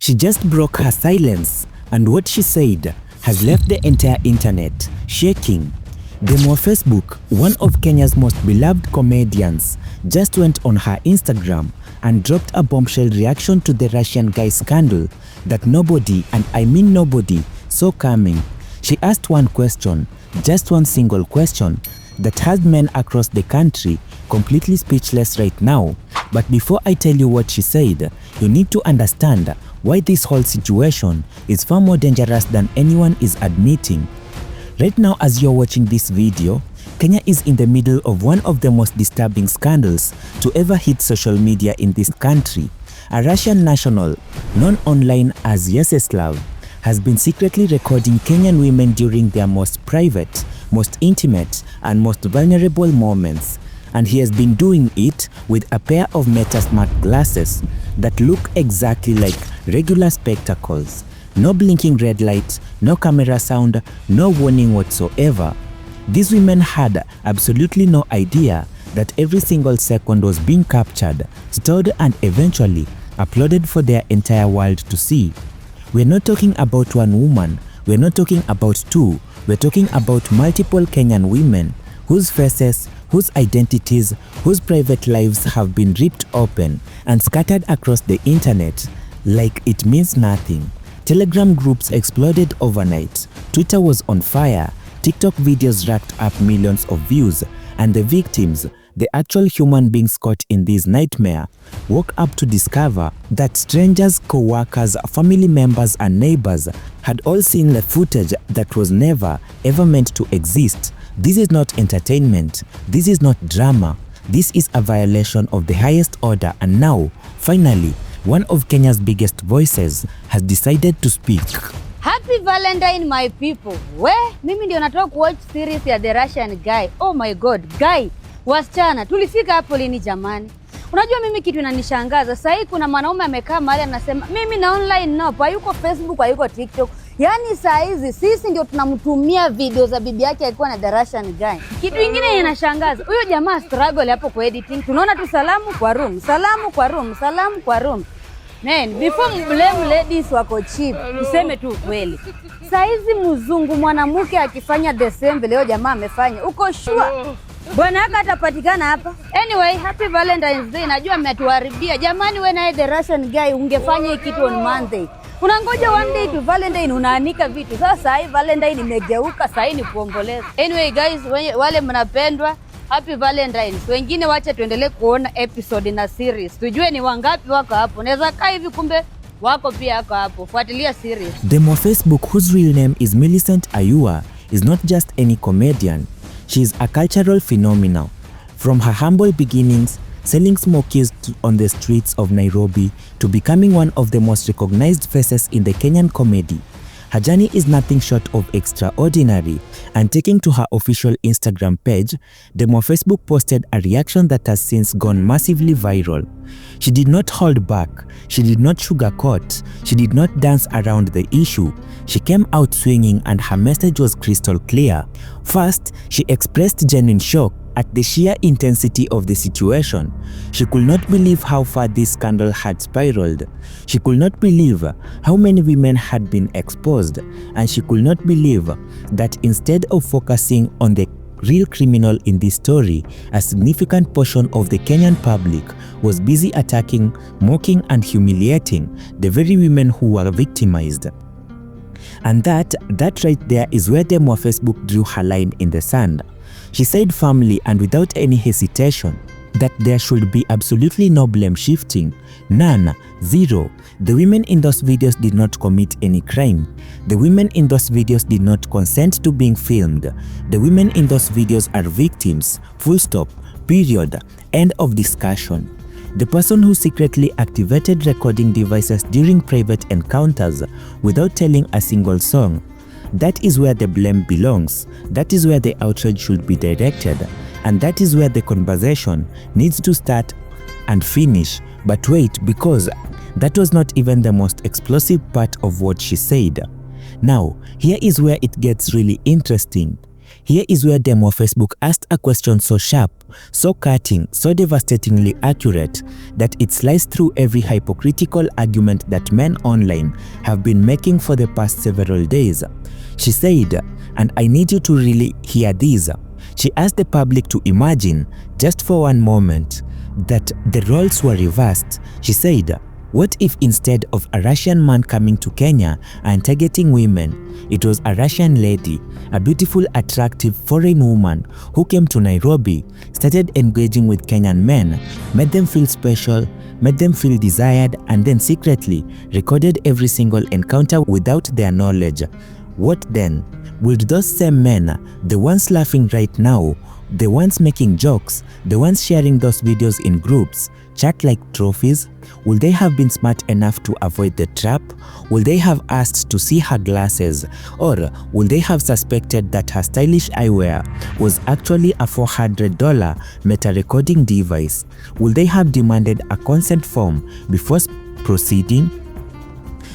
She just broke her silence, and what she said has left the entire internet shaking. DEM of Facebook, one of Kenya's most beloved comedians, just went on her Instagram and dropped a bombshell reaction to the Russian guy scandal that nobody, and I mean nobody, saw coming. She asked one question, just one single question, that has men across the country completely speechless right now. But before I tell you what she said, you need to understand why this whole situation is far more dangerous than anyone is admitting. Right now, as you're watching this video, Kenya is in the middle of one of the most disturbing scandals to ever hit social media in this country. A Russian national, known online as Vyacheslav, has been secretly recording Kenyan women during their most private, most intimate, and most vulnerable moments. And he has been doing it with a pair of Meta Smart glasses that look exactly like regular spectacles. No blinking red light, no camera sound, no warning whatsoever. These women had absolutely no idea that every single second was being captured, stored, and eventually uploaded for their entire world to see. We're not talking about one woman, we're not talking about two, we're talking about multiple Kenyan women whose faces, whose identities, whose private lives have been ripped open and scattered across the internet like it means nothing. Telegram groups exploded overnight, Twitter was on fire, TikTok videos racked up millions of views, and the victims, the actual human beings caught in this nightmare, woke up to discover that strangers, co-workers, family members, and neighbors had all seen the footage that was never ever meant to exist. This is not entertainment, this is not drama, this is a violation of the highest order, and now, finally, one of Kenya's biggest voices has decided to speak. Happy Valentine, my people. Mimi ndio natoka kuwatch series ya The Russian Guy. Oh my god, guy. Wasichana, tulifika hapo lini jamani? Unajua mimi kitu inanishangaza. Sasa hii kuna mwanaume amekaa mahali anasema mimi na online no, hayuko Facebook, hayuko TikTok. Yaani saa hizi sisi ndio tunamtumia video za bibi yake akiwa na The Russian Guy. Kitu kingine inashangaza. Huyo jamaa struggle hapo kwa editing. Tunaona tu salamu kwa room, salamu kwa room, salamu kwa room. Man, before blame ladies wako cheap, useme tu kweli. Saa hizi mzungu mwanamke akifanya the same vile jamaa amefanya, uko sure bwana haka atapatikana hapa? Anyway, happy Valentine's Day. Najua mmetuharibia. Jamani, wewe naye The Russian Guy ungefanya kitu on Monday. Unangoja one day to Valentine unaanika vitu. Sasa hii Valentine imegeuka, sasa hii ni kuomboleza. Anyway guys, wale mnapendwa, happy Valentine's. Wengine wacha tuendelee kuona episode na series. Tujue ni wangapi wako hapo. Naweza kaa hivi kumbe wako pia wako hapo. Fuatilia series. DEM of Facebook, whose real name is Millicent Ayua, is not just any comedian. She is a cultural phenomenon. From her humble beginnings, selling smokies on the streets of Nairobi, to becoming one of the most recognized faces in the Kenyan comedy, her journey is nothing short of extraordinary. And taking to her official Instagram page, DEM of Facebook posted a reaction that has since gone massively viral. She did not hold back, she did not sugarcoat, she did not dance around the issue. She came out swinging and her message was crystal clear. First, she expressed genuine shock at the sheer intensity of the situation. She could not believe how far this scandal had spiraled. She could not believe how many women had been exposed, and she could not believe that instead of focusing on the real criminal in this story, a significant portion of the Kenyan public was busy attacking, mocking, and humiliating the very women who were victimized. And that right there is where DEM of Facebook drew her line in the sand. She said firmly and without any hesitation that there should be absolutely no blame shifting. None. Zero. The women in those videos did not commit any crime. The women in those videos did not consent to being filmed. The women in those videos are victims. Full stop. Period. End of discussion. The person who secretly activated recording devices during private encounters without telling a single song, that is where the blame belongs. That is where the outrage should be directed. And that is where the conversation needs to start and finish. But wait, because that was not even the most explosive part of what she said. Now, here is where it gets really interesting. Here is where DEM of Facebook asked a question so sharp, so cutting, so devastatingly accurate that it sliced through every hypocritical argument that men online have been making for the past several days. She said, and I need you to really hear this, she asked the public to imagine, just for one moment, that the roles were reversed. She said, what if instead of a Russian man coming to Kenya and targeting women, it was a Russian lady, a beautiful, attractive foreign woman who came to Nairobi, started engaging with Kenyan men, made them feel special, made them feel desired, and then secretly recorded every single encounter without their knowledge? What then? Would those same men, the ones laughing right now, the ones making jokes, the ones sharing those videos in groups, chat like trophies? Will they have been smart enough to avoid the trap? Will they have asked to see her glasses? Or will they have suspected that her stylish eyewear was actually a $400 meta-recording device? Will they have demanded a consent form before proceeding?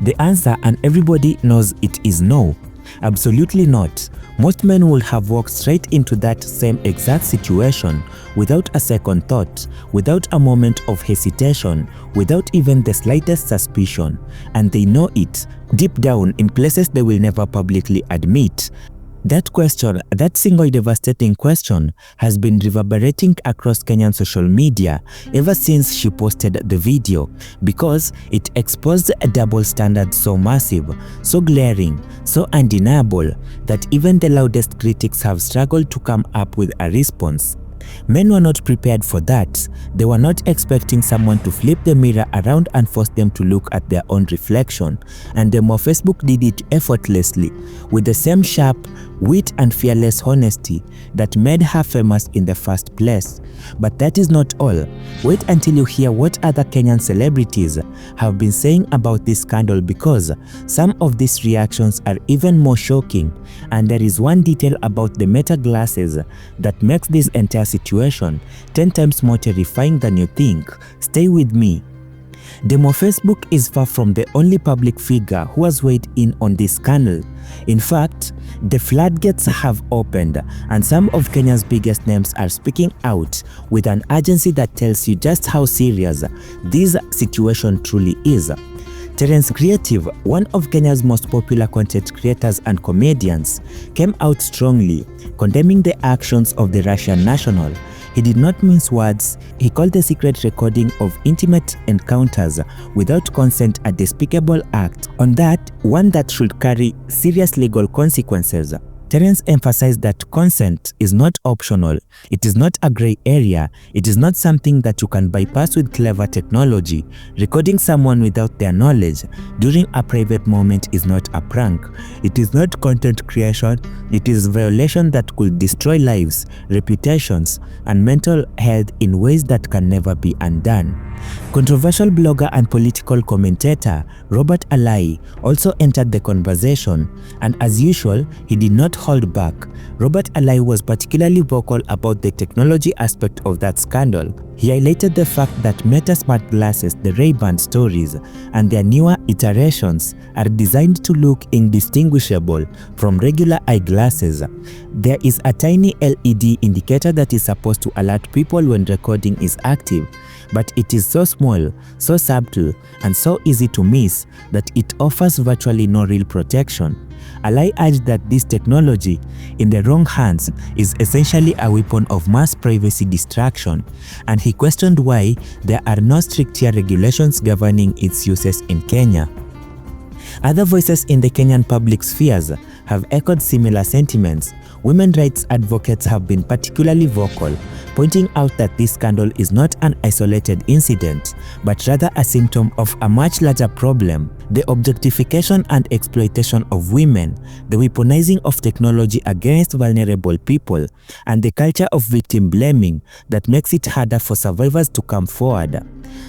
The answer, and everybody knows it, is no. Absolutely not. Most men will have walked straight into that same exact situation without a second thought, without a moment of hesitation, without even the slightest suspicion. And they know it, deep down, in places they will never publicly admit. That question, that single devastating question, has been reverberating across Kenyan social media ever since she posted the video, because it exposed a double standard so massive, so glaring, so undeniable, that even the loudest critics have struggled to come up with a response. Men were not prepared for that. They were not expecting someone to flip the mirror around and force them to look at their own reflection. And the more Facebook did it effortlessly, with the same sharp wit and fearless honesty that made her famous in the first place. But that is not all. Wait until you hear what other Kenyan celebrities have been saying about this scandal, because some of these reactions are even more shocking. And there is one detail about the Meta glasses that makes this entire situation 10 times more terrifying than you think. Stay with me. DEM of Facebook is far from the only public figure who has weighed in on this scandal. In fact, the floodgates have opened, and some of Kenya's biggest names are speaking out with an urgency that tells you just how serious this situation truly is. Terence, Creative, one of Kenya's most popular content creators and comedians, came out strongly, condemning the actions of the Russian national. He did not mince words. He called the secret recording of intimate encounters without consent a despicable act, on that one that should carry serious legal consequences. Terence emphasized that consent is not optional, it is not a gray area, it is not something that you can bypass with clever technology. Recording someone without their knowledge during a private moment is not a prank. It is not content creation, it is violation that could destroy lives, reputations, and mental health in ways that can never be undone. Controversial blogger and political commentator Robert Alai also entered the conversation, and as usual, he did not hold back. Robert Alai was particularly vocal about the technology aspect of that scandal. He highlighted the fact that Meta smart glasses, the Ray-Ban stories, and their newer iterations are designed to look indistinguishable from regular eyeglasses. There is a tiny LED indicator that is supposed to alert people when recording is active, but it is so small, so subtle, and so easy to miss that it offers virtually no real protection. Alai urged that this technology, in the wrong hands, is essentially a weapon of mass privacy destruction, and he questioned why there are no stricter regulations governing its uses in Kenya. Other voices in the Kenyan public spheres have echoed similar sentiments. Women rights advocates have been particularly vocal, pointing out that this scandal is not an isolated incident, but rather a symptom of a much larger problem: the objectification and exploitation of women, the weaponizing of technology against vulnerable people, and the culture of victim blaming that makes it harder for survivors to come forward.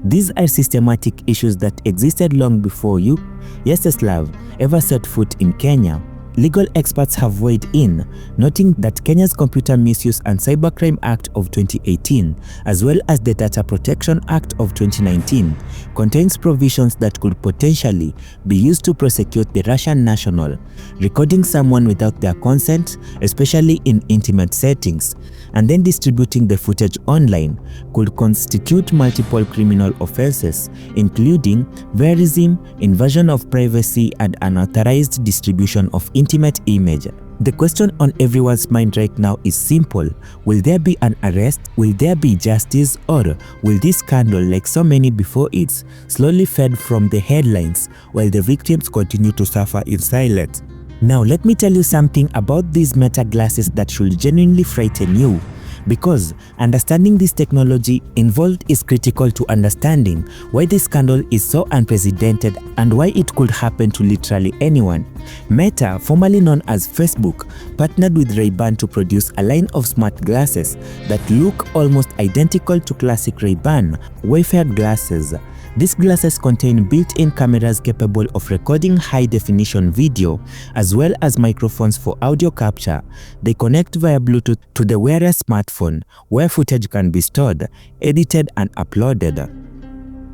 These are systematic issues that existed long before Vyacheslav ever set foot in Kenya. legal experts have weighed in, noting that Kenya's Computer Misuse and Cybercrime Act of 2018, as well as the Data Protection Act of 2019, contains provisions that could potentially be used to prosecute the Russian national. Recording someone without their consent, especially in intimate settings, and then distributing the footage online could constitute multiple criminal offenses, including voyeurism, invasion of privacy, and unauthorized distribution of intimate image. The question on everyone's mind right now is simple. Will there be an arrest? Will there be justice? Or will this scandal, like so many before it, slowly fade from the headlines while the victims continue to suffer in silence? Now let me tell you something about these meta glasses that should genuinely frighten you, because understanding this technology involved is critical to understanding why this scandal is so unprecedented and why it could happen to literally anyone. Meta, formerly known as Facebook, partnered with Ray-Ban to produce a line of smart glasses that look almost identical to classic Ray-Ban Wayfair glasses. These glasses contain built-in cameras capable of recording high-definition video, as well as microphones for audio capture. They connect via Bluetooth to the wearer's smartphone, where footage can be stored, edited, and uploaded.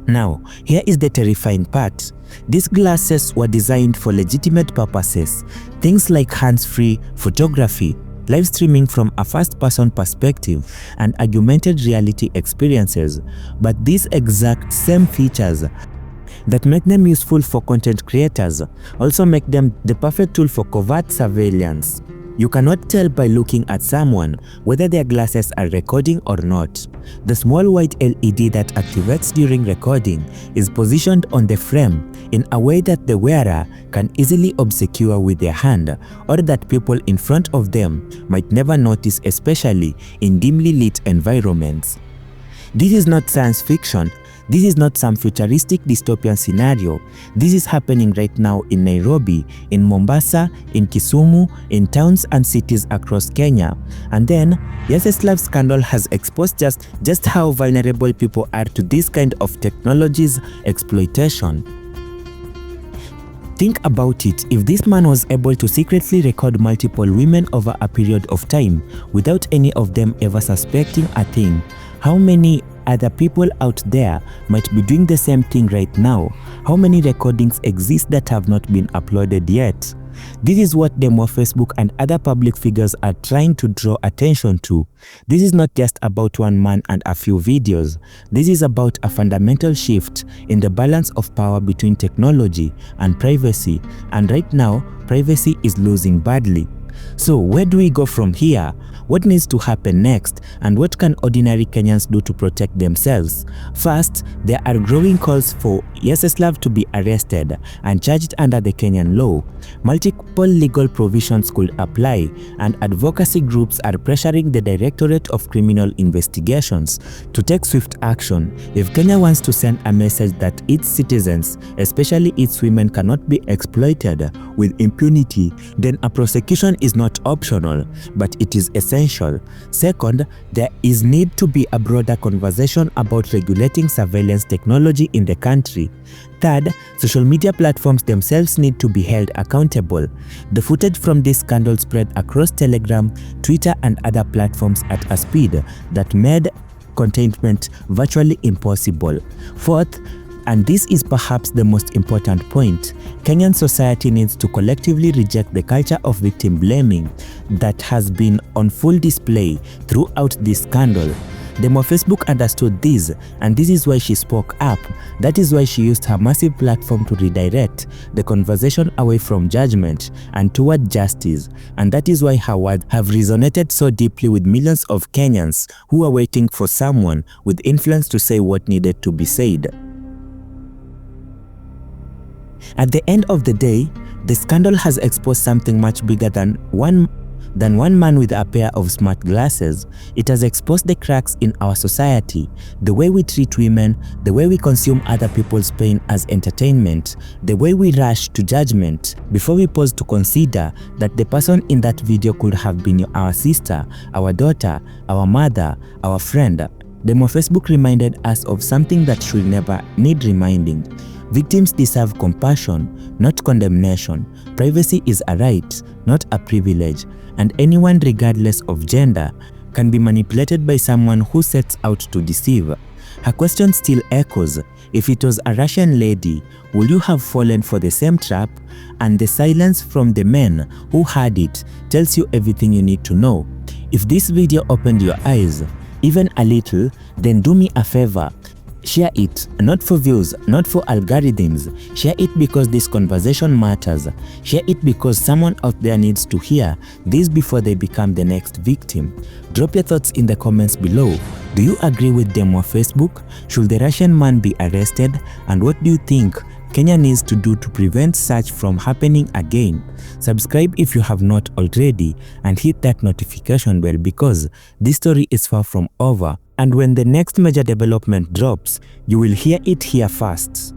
Now, here is the terrifying part. These glasses were designed for legitimate purposes, things like hands-free photography, live streaming from a first-person perspective, and augmented reality experiences. But these exact same features that make them useful for content creators also make them the perfect tool for covert surveillance. You cannot tell by looking at someone whether their glasses are recording or not. The small white LED that activates during recording is positioned on the frame in a way that the wearer can easily obscure with their hand, or that people in front of them might never notice, especially in dimly lit environments. This is not science fiction. This is not some futuristic dystopian scenario. This is happening right now in Nairobi, in Mombasa, in Kisumu, in towns and cities across Kenya. And then, Vyacheslav scandal has exposed just how vulnerable people are to this kind of technology's exploitation. Think about it. If this man was able to secretly record multiple women over a period of time without any of them ever suspecting a thing, how many other people out there might be doing the same thing right now? How many recordings exist that have not been uploaded yet? This is what DEM, Facebook, and other public figures are trying to draw attention to. This is not just about one man and a few videos. This is about a fundamental shift in the balance of power between technology and privacy. And right now, privacy is losing badly. So where do we go from here? What needs to happen next, and what can ordinary Kenyans do to protect themselves? First, there are growing calls for Vyacheslav to be arrested and charged under the Kenyan law. Multiple legal provisions could apply, and advocacy groups are pressuring the Directorate of Criminal Investigations to take swift action. If Kenya wants to send a message that its citizens, especially its women, cannot be exploited with impunity, then a prosecution is not optional, but it is essential. Second, there is need to be a broader conversation about regulating surveillance technology in the country. Third, social media platforms themselves need to be held accountable. The footage from this scandal spread across Telegram, Twitter, and other platforms at a speed that made containment virtually impossible. Fourth, and this is perhaps the most important point, Kenyan society needs to collectively reject the culture of victim blaming that has been on full display throughout this scandal. DEM Facebook understood this, and this is why she spoke up. That is why she used her massive platform to redirect the conversation away from judgment and toward justice. And that is why her words have resonated so deeply with millions of Kenyans who are waiting for someone with influence to say what needed to be said. At the end of the day, the scandal has exposed something much bigger than one man with a pair of smart glasses. It has exposed the cracks in our society, the way we treat women, the way we consume other people's pain as entertainment, the way we rush to judgment before we pause to consider that the person in that video could have been our sister, our daughter, our mother, our friend. DEM Facebook reminded us of something that should never need reminding. Victims deserve compassion, not condemnation. Privacy is a right, not a privilege, and anyone regardless of gender can be manipulated by someone who sets out to deceive. Her question still echoes. If it was a Russian lady, would you have fallen for the same trap? And the silence from the men who heard it tells you everything you need to know. If this video opened your eyes, even a little, then do me a favor. Share it, not for views, not for algorithms. Share it because this conversation matters. Share it because someone out there needs to hear this before they become the next victim. Drop your thoughts in the comments below. Do you agree with them on Facebook? Should the Russian man be arrested? And what do you think Kenya needs to do to prevent such from happening again? Subscribe if you have not already and hit that notification bell because this story is far from over. And when the next major development drops, you will hear it here first.